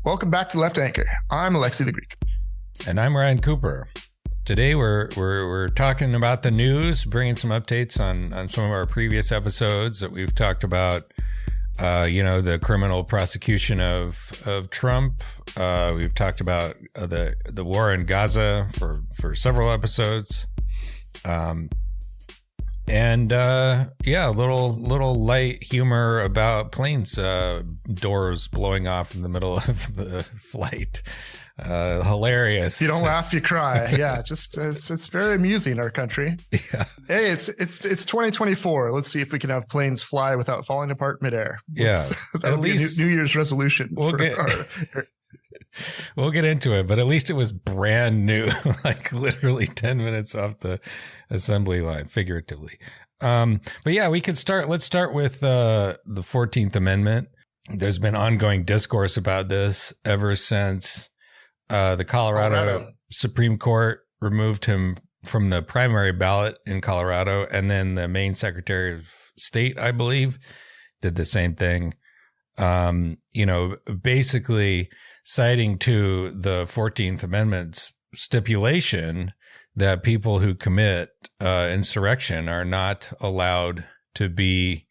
Welcome back to Left Anchor. I'm Alexi the Greek. And I'm Ryan Cooper. Today we're talking about the news, bringing some updates on some of our previous episodes that we've talked about. The criminal prosecution of Trump. We've talked about the war in Gaza for several episodes. A little light humor about planes doors blowing off in the middle of the flight. Hilarious. If you don't laugh, you cry. Yeah, just it's very amusing, our country. Yeah. Hey, it's 2024. Let's see if we can have planes fly without falling apart midair. That'll be a New Year's resolution. We'll get into it, but at least it was brand new, like literally 10 minutes off the assembly line, figuratively. But yeah, let's start with the 14th Amendment. There's been ongoing discourse about this ever since the Colorado Supreme Court removed him from the primary ballot in Colorado, and then the Maine Secretary of State, I believe, did the same thing. Basically citing to the 14th Amendment's stipulation that people who commit insurrection are not allowed to be,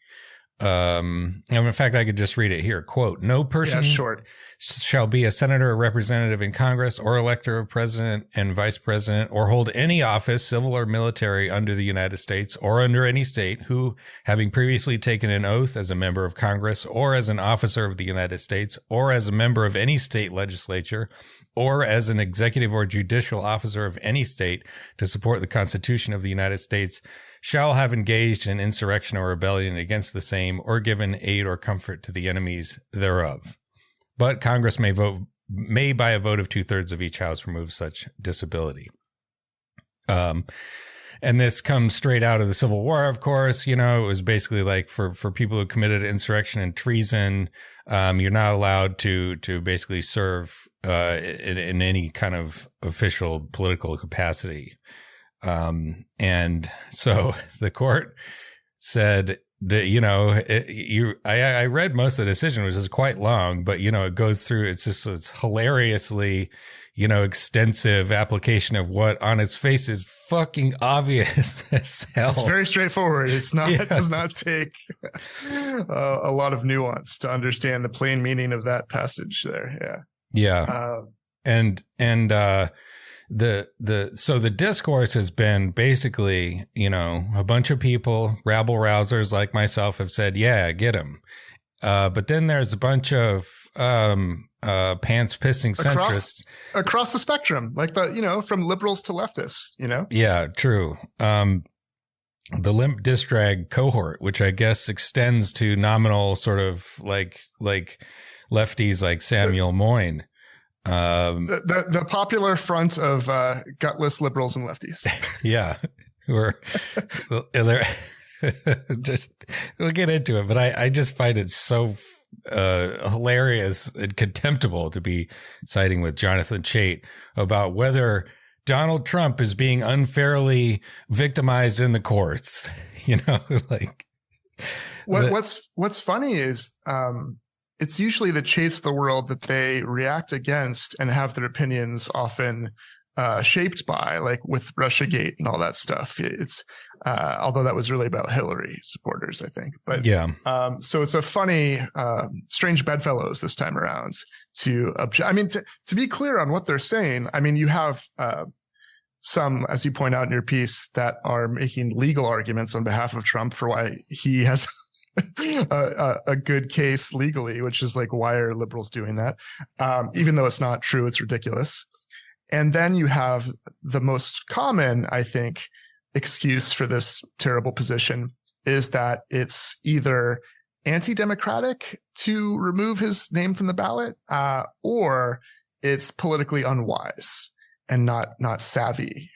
in fact, I could just read it here. Quote, no person shall be a senator or representative in Congress or elector of president and vice president or hold any office, civil or military, under the United States or under any state who, having previously taken an oath as a member of Congress or as an officer of the United States or as a member of any state legislature or as an executive or judicial officer of any state to support the Constitution of the United States, shall have engaged in insurrection or rebellion against the same or given aid or comfort to the enemies thereof. But Congress may by a vote of 2/3 of each house remove such disability. And this comes straight out of the Civil War, of course. It was basically like for people who committed insurrection and treason, you're not allowed to basically serve in any kind of official political capacity. And so the court said that, I read most of the decision, which is quite long, but, it goes through, it's hilariously, extensive application of what on its face is fucking obvious as hell. It's very straightforward. It does not take a lot of nuance to understand the plain meaning of that passage there. Yeah. So the discourse has been basically, a bunch of people, rabble rousers like myself, have said, yeah, get him. But then there's a bunch of pants pissing centrists across the spectrum, like from liberals to leftists. Yeah, true. The limp diss drag cohort, which I guess extends to nominal sort of like lefties like Samuel Moyn. The popular front of gutless liberals and lefties. Yeah, we'll get into it, but I just find it so hilarious and contemptible to be siding with Jonathan Chait about whether Donald Trump is being unfairly victimized in the courts. What's funny is it's usually the Chaits of the world that they react against and have their opinions often shaped by, like with Russiagate and all that stuff. It's although that was really about Hillary supporters, I think. But yeah, so it's a funny, strange bedfellows this time around. To be clear on what they're saying, you have some, as you point out in your piece, that are making legal arguments on behalf of Trump for why he has a good case legally, which is like, why are liberals doing that? Even though it's not true, it's ridiculous. And then you have the most common, I think, excuse for this terrible position is that it's either anti-democratic to remove his name from the ballot, or it's politically unwise and not savvy.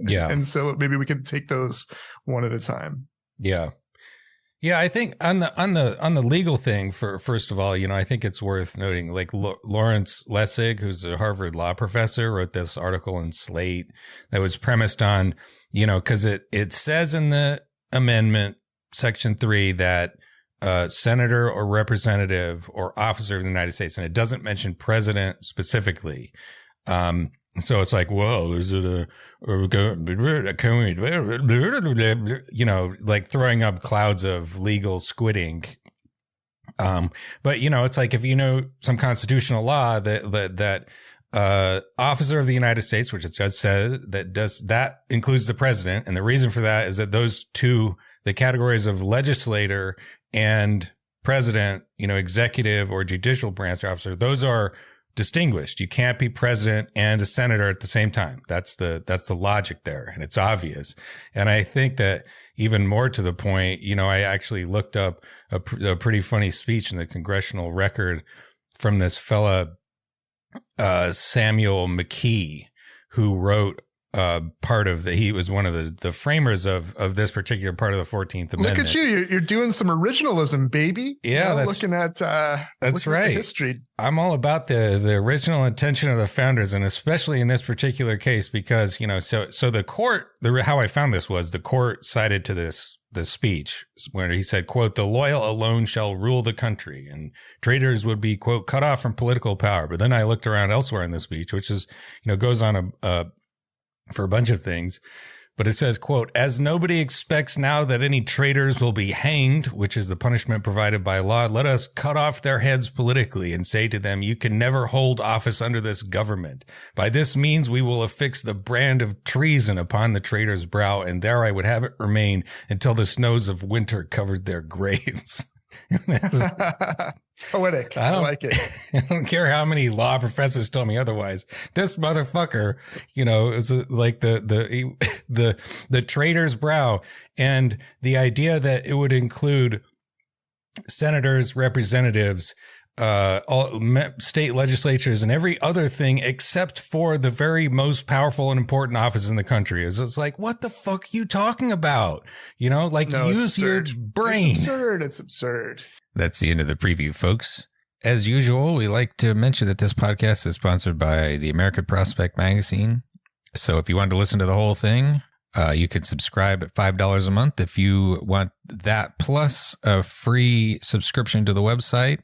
Yeah. And so maybe we could take those one at a time. Yeah. Yeah, I think on the legal thing, first of all, I think it's worth noting, like Lawrence Lessig, who's a Harvard law professor, wrote this article in Slate that was premised on, because it says in the amendment, Section 3, that senator or representative or officer of the United States. And it doesn't mention president specifically. So it's like, whoa, is it like throwing up clouds of legal squid ink. But it's like, if you know some constitutional law that officer of the United States, which it just says that includes the president. And the reason for that is that those two, the categories of legislator and president, executive or judicial branch officer, those are distinguished. You can't be president and a senator at the same time. That's the logic there. And it's obvious. And I think that even more to the point, I actually looked up a pretty funny speech in the Congressional Record from this fella, Samuel McKee, who wrote he was one of the framers of this particular part of the 14th Amendment. Look at you. You're doing some originalism, baby. Yeah. Looking at that's right. History. I'm all about the original intention of the founders, and especially in this particular case, because, so the court, how I found this was the court cited to this speech where he said, quote, "The loyal alone shall rule the country, and traitors would be, quote, cut off from political power." But then I looked around elsewhere in the speech, which is, goes on for a bunch of things. But it says, quote, "As nobody expects now that any traitors will be hanged, which is the punishment provided by law, let us cut off their heads politically and say to them, you can never hold office under this government. By this means, we will affix the brand of treason upon the traitor's brow, and there I would have it remain until the snows of winter covered their graves." It's poetic. I like it. I don't care how many law professors told me otherwise. This motherfucker, is like the traitor's brow, and the idea that it would include senators, representatives, all state legislatures, and every other thing except for the very most powerful and important office in the country. It's like, what the fuck are you talking about? Use your brain. It's absurd. That's the end of the preview, folks. As usual, we like to mention that this podcast is sponsored by the American Prospect Magazine. So if you want to listen to the whole thing, you can subscribe at $5 a month if you want that, plus a free subscription to the website.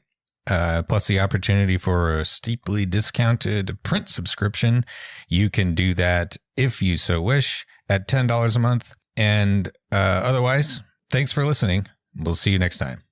Plus the opportunity for a steeply discounted print subscription. You can do that if you so wish at $10 a month. And otherwise, thanks for listening. We'll see you next time.